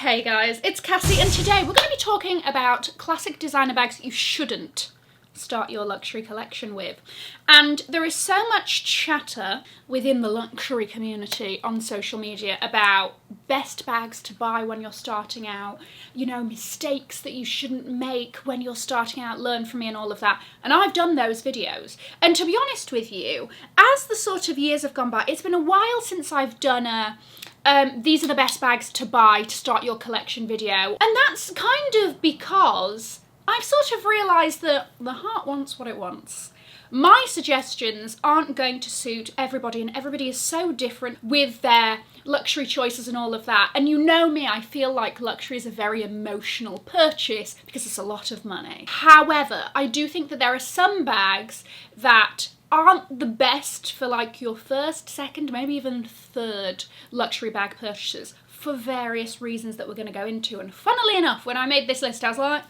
Hey guys, it's Cassie and today we're going to be talking about classic designer bags you shouldn't start your luxury collection with. And there is so much chatter within the luxury community on social media about best bags to buy when you're starting out, you know, mistakes that you shouldn't make when you're starting out, learn from me and all of that. And I've done those videos. And to be honest with you, as the sort of years have gone by, it's been a while since I've done a these are the best bags to buy to start your collection video. And that's kind of because I've sort of realised that the heart wants what it wants. My suggestions aren't going to suit everybody, and everybody is so different with their luxury choices and all of that. And you know me, I feel like luxury is a very emotional purchase because it's a lot of money. However, I do think that there are some bags that aren't the best for like your first, second, maybe even third luxury bag purchases for various reasons that we're going to go into. And funnily enough, when I made this list, I was like,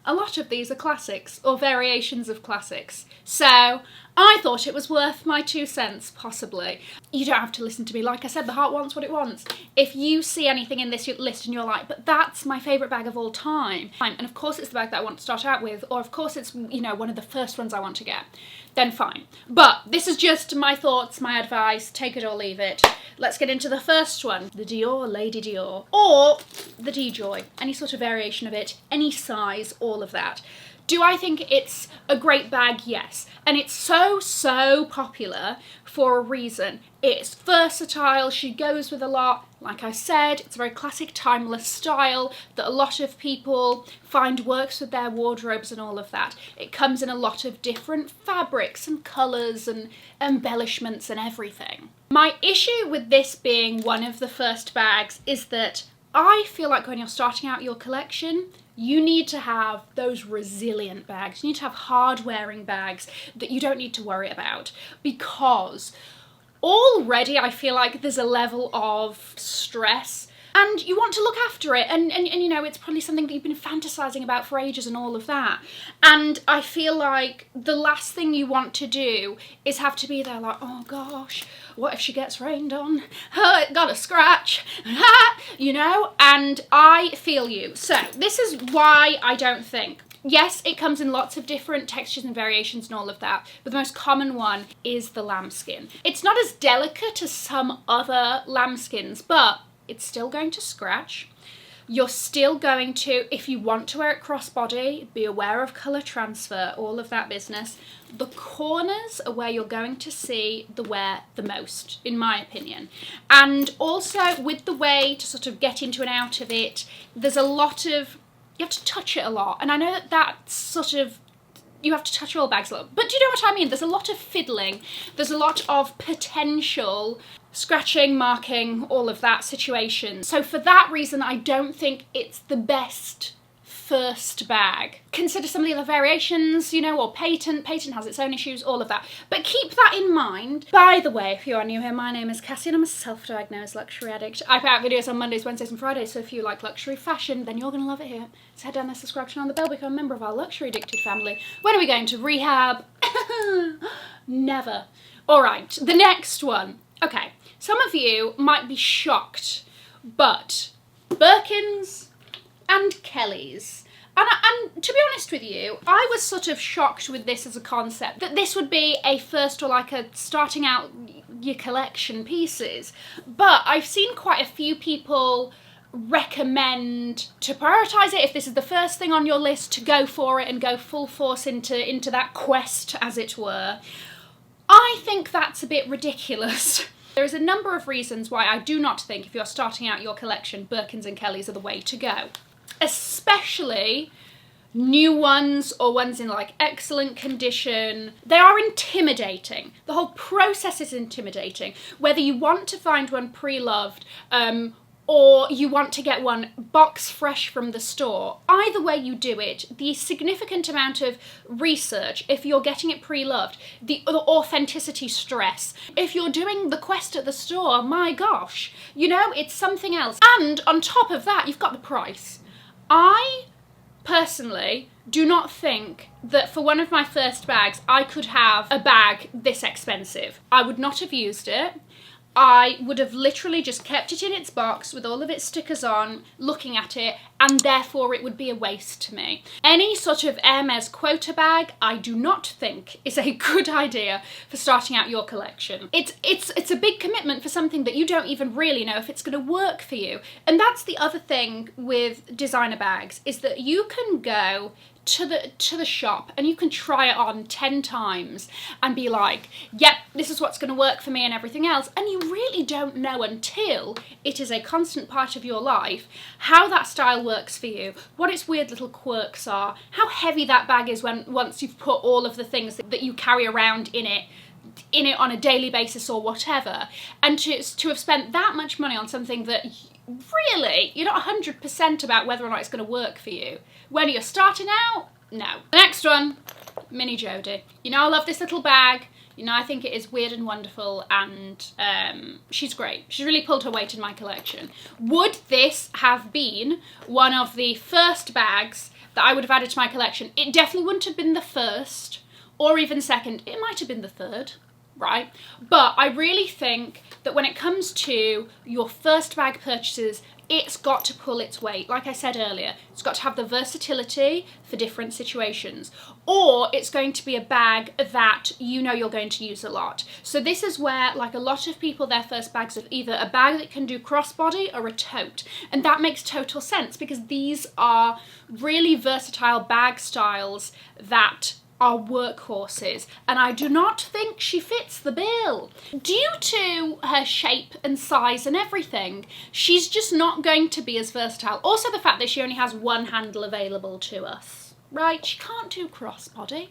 a lot of these are classics or variations of classics. So I thought it was worth my 2 cents, possibly. You don't have to listen to me. Like I said, the heart wants what it wants. If you see anything in this list and you're like, but that's my favourite bag of all time, and of course it's the bag that I want to start out with, or of course it's, you know, one of the first ones I want to get, then fine. But this is just my thoughts, my advice, take it or leave it. Let's get into the first one, the Dior Lady Dior, or the D-Joy, any sort of variation of it, any size, all of that. Do I think it's a great bag? Yes. And it's so popular for a reason. It's versatile, she goes with a lot. Like I said, it's a very classic, timeless style that a lot of people find works with their wardrobes and all of that. It comes in a lot of different fabrics and colours and embellishments and everything. My issue with this being one of the first bags is that I feel like when you're starting out your collection, you need to have those resilient bags. You need to have hard-wearing bags that you don't need to worry about, because already I feel like there's a level of stress and you want to look after it, and you know, it's probably something that you've been fantasizing about for ages and all of that. And I feel like the last thing you want to do is have to be there like, oh gosh, what if she gets rained on? It got a scratch, you know? And I feel you. So this is why I don't think. Yes, it comes in lots of different textures and variations and all of that, but the most common one is the lambskin. It's not as delicate as some other lambskins, but it's still going to scratch. You're still going to, if you want to wear it crossbody, be aware of colour transfer, all of that business. The corners are where you're going to see the wear the most, in my opinion. And also with the way to sort of get into and out of it, there's a lot of, you have to touch it a lot. And I know that that's sort of, you have to touch all bags a lot, but do you know what I mean? There's a lot of fiddling. There's a lot of potential scratching, marking, all of that situation. So for that reason, I don't think it's the best first bag. Consider some of the other variations, you know, or Patent. Patent has its own issues, all of that. But keep that in mind. By the way, if you are new here, my name is Cassie and I'm a self-diagnosed luxury addict. I put out videos on Mondays, Wednesdays and Fridays, so if you like luxury fashion, then you're going to love it here. So head down there, subscribe, turn on the bell, become a member of our luxury addicted family. When are we going to rehab? Never. All right, the next one. Okay, some of you might be shocked, but Birkins and Kellys. And to be honest with you, I was sort of shocked with this as a concept, that this would be a first or like a starting out your collection pieces. But I've seen quite a few people recommend to prioritise it, if this is the first thing on your list, to go for it and go full force into that quest, as it were. I think that's a bit ridiculous. There is a number of reasons why I do not think, if you're starting out your collection, Birkins and Kellys are the way to go. Especially new ones or ones in like excellent condition. They are intimidating. The whole process is intimidating. Whether you want to find one pre-loved or you want to get one box fresh from the store, either way you do it, the significant amount of research, if you're getting it pre-loved, the authenticity stress, if you're doing the quest at the store, my gosh, you know, it's something else. And on top of that, you've got the price. I personally do not think that for one of my first bags, I could have a bag this expensive. I would not have used it. I would have literally just kept it in its box with all of its stickers on, looking at it, and therefore it would be a waste to me. Any sort of Hermes quota bag, I do not think is a good idea for starting out your collection. It's a big commitment for something that you don't even really know if it's going to work for you. And that's the other thing with designer bags, is that you can go to the shop and you can try it on 10 times and be like, yep, this is what's going to work for me and everything else, and you really don't know until it is a constant part of your life how that style works for you, what its weird little quirks are, how heavy that bag is once you've put all of the things that you carry around in it on a daily basis or whatever. And to have spent that much money on something that really you're not 100% about whether or not it's going to work for you when you're starting out, no. The next one, Mini Jodie. You know, I love this little bag. You know, I think it is weird and wonderful, and she's great. She's really pulled her weight in my collection. Would this have been one of the first bags that I would have added to my collection? It definitely wouldn't have been the first or even second. It might have been the third, right? But I really think that when it comes to your first bag purchases, it's got to pull its weight. Like I said earlier, it's got to have the versatility for different situations, or it's going to be a bag that you know you're going to use a lot. So this is where, like a lot of people, their first bags are either a bag that can do crossbody or a tote. And that makes total sense because these are really versatile bag styles that are workhorses, and I do not think she fits the bill. Due to her shape and size and everything, she's just not going to be as versatile. Also the fact that she only has one handle available to us, right? She can't do crossbody.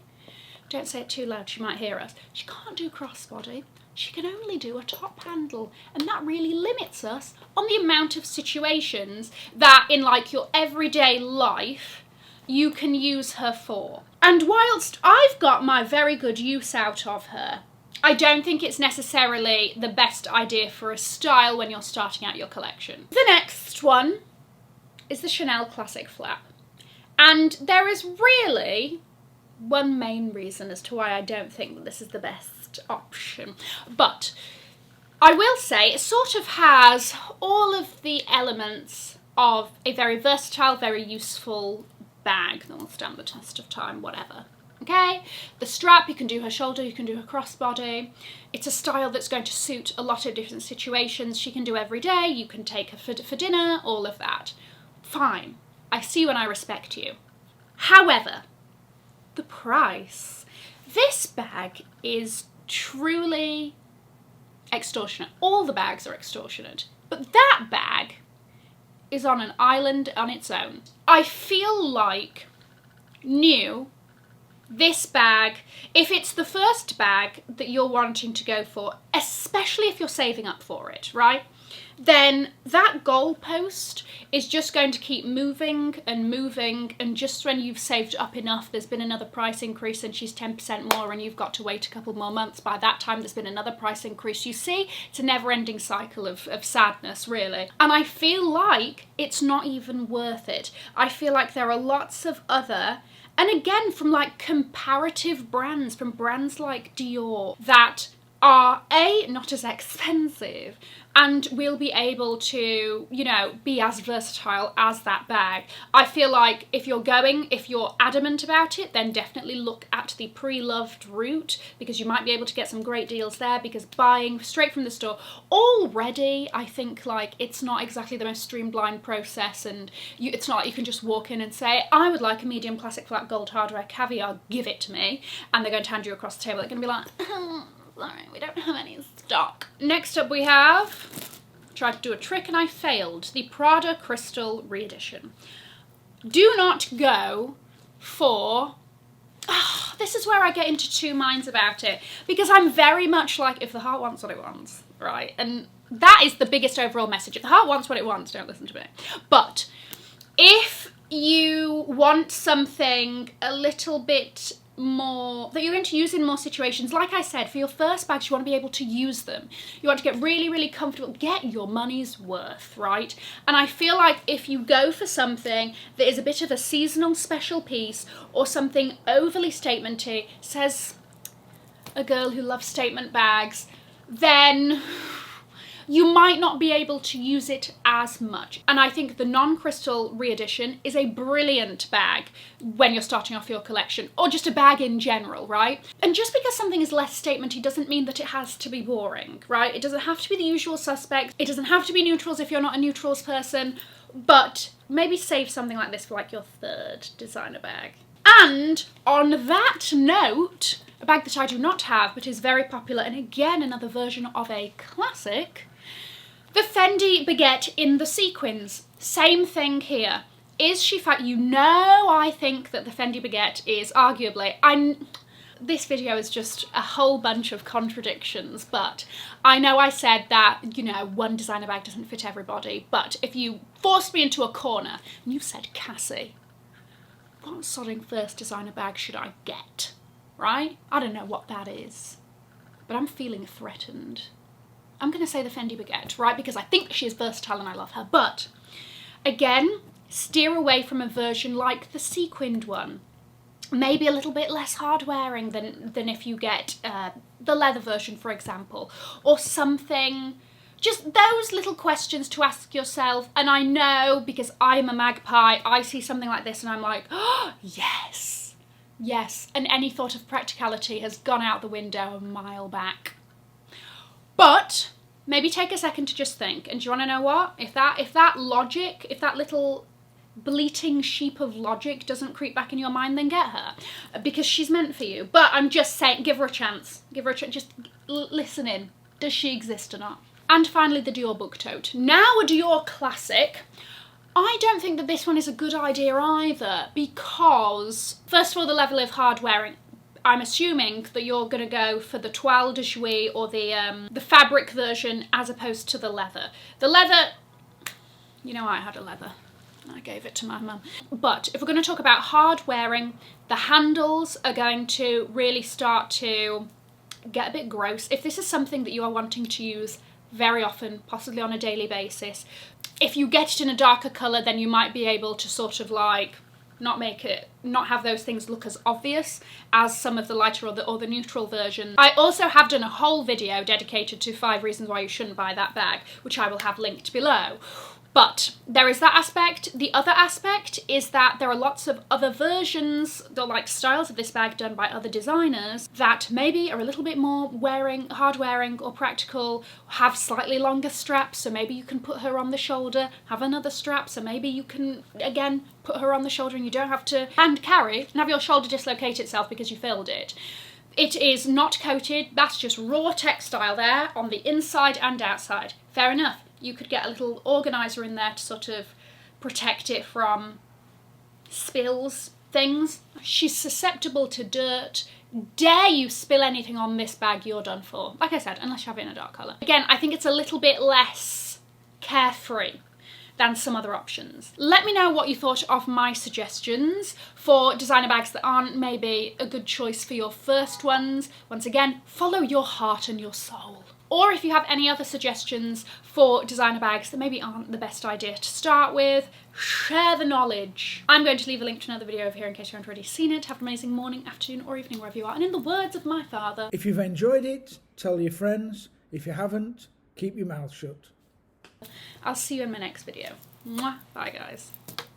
Don't say it too loud, she might hear us. She can't do crossbody. She can only do a top handle, and that really limits us on the amount of situations that in like your everyday life you can use her for. And whilst I've got my very good use out of her, I don't think it's necessarily the best idea for a style when you're starting out your collection. The next one is the Chanel Classic Flap. And there is really one main reason as to why I don't think that this is the best option. But I will say it sort of has all of the elements of a very versatile, very useful bag that will stand the test of time, whatever. Okay? The strap, you can do her shoulder, you can do her crossbody. It's a style that's going to suit a lot of different situations. She can do every day, you can take her for dinner, all of that. Fine. I see you and I respect you. However, the price. This bag is truly extortionate. All the bags are extortionate. But that bag is on an island on its own. I feel like this bag, if it's the first bag that you're wanting to go for, especially if you're saving up for it, right? Then that goalpost is just going to keep moving, and just when you've saved up enough, there's been another price increase and she's 10% more and you've got to wait a couple more months. By that time, there's been another price increase. You see, it's a never-ending cycle of sadness, really. And I feel like it's not even worth it. I feel like there are lots of other, and again, from like comparative brands, from brands like Dior, that are not as expensive and will be able to, you know, be as versatile as that bag. I feel like if you're adamant about it, then definitely look at the pre-loved route, because you might be able to get some great deals there, because buying straight from the store already, I think like it's not exactly the most streamlined process, and it's not like you can just walk in and say, I would like a medium classic flat gold hardware caviar, give it to me, and they're going to hand you across the table. They're going to be like, sorry, we don't have any stock. Next up we have, tried to do a trick and I failed, the Prada Crystal Reedition. Do not go for, this is where I get into two minds about it, because I'm very much like, if the heart wants what it wants, right? And that is the biggest overall message. If the heart wants what it wants, don't listen to me. But if you want something a little bit more, that you're going to use in more situations, like I said, for your first bags, you want to be able to use them. You want to get really, really comfortable, get your money's worth, right? And I feel like if you go for something that is a bit of a seasonal special piece, or something overly statementy, says a girl who loves statement bags, then you might not be able to use it as much. And I think the non-crystal re-edition is a brilliant bag when you're starting off your collection, or just a bag in general, right? And just because something is less statementy doesn't mean that it has to be boring, right? It doesn't have to be the usual suspects. It doesn't have to be neutrals if you're not a neutrals person, but maybe save something like this for like your third designer bag. And on that note, a bag that I do not have but is very popular, and again another version of a classic, the Fendi Baguette in the sequins. Same thing here. Is she fat? You know, I think that the Fendi Baguette is arguably, this video is just a whole bunch of contradictions, but I know I said that, you know, one designer bag doesn't fit everybody, but if you forced me into a corner and you said, Cassie, what sodding first designer bag should I get, right? I don't know what that is, but I'm feeling threatened. I'm going to say the Fendi Baguette, right? Because I think she is versatile and I love her, but again, steer away from a version like the sequined one. Maybe a little bit less hard-wearing than if you get the leather version, for example, or something. Just those little questions to ask yourself. And I know, because I'm a magpie, I see something like this and I'm like, oh, yes, yes. And any thought of practicality has gone out the window a mile back. But maybe take a second to just think. And do you want to know what? If that logic, if that little bleating sheep of logic doesn't creep back in your mind, then get her, because she's meant for you. But I'm just saying, give her a chance. Give her a chance. Just listen in. Does she exist or not? And finally, the Dior book tote. Now a Dior classic. I don't think that this one is a good idea either, because first of all, the level of hard wearing. I'm assuming that you're going to go for the toile de jouy or the fabric version as opposed to the leather. The leather, you know, I had a leather. I gave it to my mum. But if we're going to talk about hard wearing, the handles are going to really start to get a bit gross. If this is something that you are wanting to use very often, possibly on a daily basis, if you get it in a darker colour, then you might be able to sort of like not have those things look as obvious as some of the lighter or the neutral version. I also have done a whole video dedicated to 5 reasons why you shouldn't buy that bag, which I will have linked below. But there is that aspect. The other aspect is that there are lots of other versions, like styles of this bag done by other designers that maybe are a little bit more hard wearing or practical, have slightly longer straps, so maybe you can put her on the shoulder, have another strap, so maybe you can, again, put her on the shoulder and you don't have to hand carry and have your shoulder dislocate itself because you filled it. It is not coated, that's just raw textile there on the inside and outside. Fair enough. You could get a little organiser in there to sort of protect it from spills, things. She's susceptible to dirt. Dare you spill anything on this bag, you're done for. Like I said, unless you have it in a dark colour. Again, I think it's a little bit less carefree than some other options. Let me know what you thought of my suggestions for designer bags that aren't maybe a good choice for your first ones. Once again, follow your heart and your soul. Or if you have any other suggestions for designer bags that maybe aren't the best idea to start with, share the knowledge. I'm going to leave a link to another video over here in case you haven't already seen it. Have an amazing morning, afternoon, or evening wherever you are. And in the words of my father, if you've enjoyed it, tell your friends. If you haven't, keep your mouth shut. I'll see you in my next video. Mwah. Bye guys.